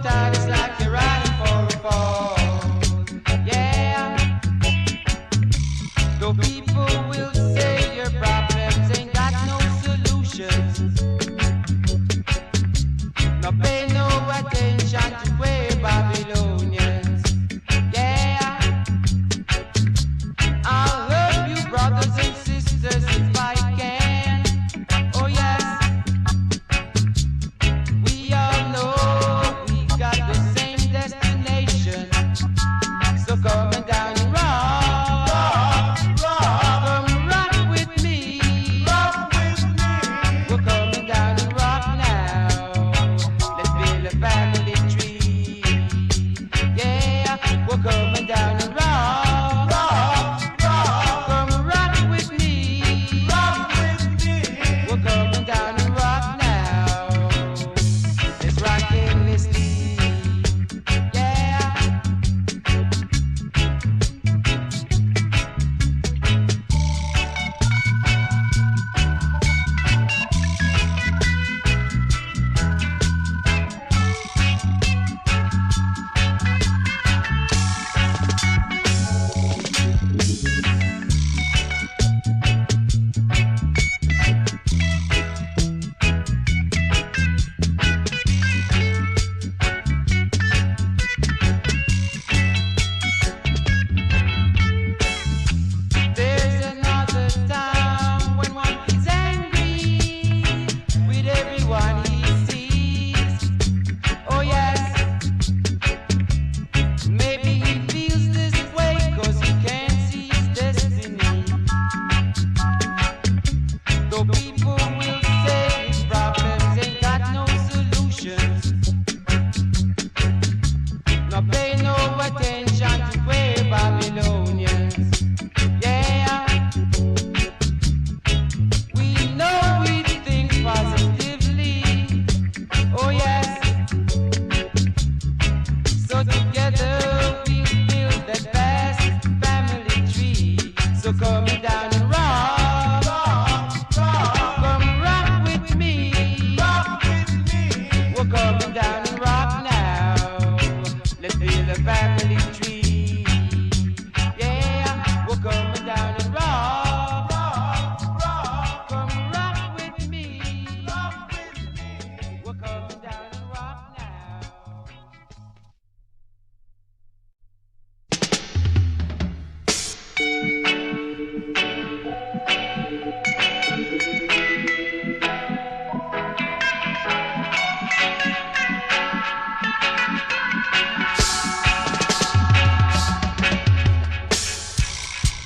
uptight, it's like you're riding for a fall. Yeah. Though people will say your problems ain't got no solutions. No pay no attention to where Babylonians. Yeah. I'll help you, brothers and sisters, if I can. Oh yes. We all know we got the same destination. So come and down and rock. Come rock with me. We're coming down and rock now. Let's build a family tree. Yeah, we're coming down and rock. Come rock with me. We're coming down and rock now. Let's rock endlessly. Yeah. There's another time when one is angry with everyone he sees. Oh yes, maybe he feels this way 'cause he can't see his destiny. Though people will say his problems ain't got no solutions. No pay no attention to where Babylonians. Yeah. We know we think positively. Oh yes. So together we build that vast family tree. So come down and rock. Come rock with me. We're coming down and rock now. Let's build a family tree. Yeah, we're coming down and rock. Come rock with me. We're coming down and rock now.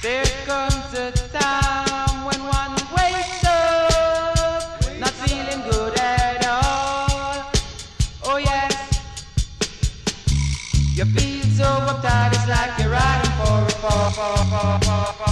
There comes a time when one wakes up not feeling good at all. Oh yes, you feel so uptight, it's like you're riding for a fall.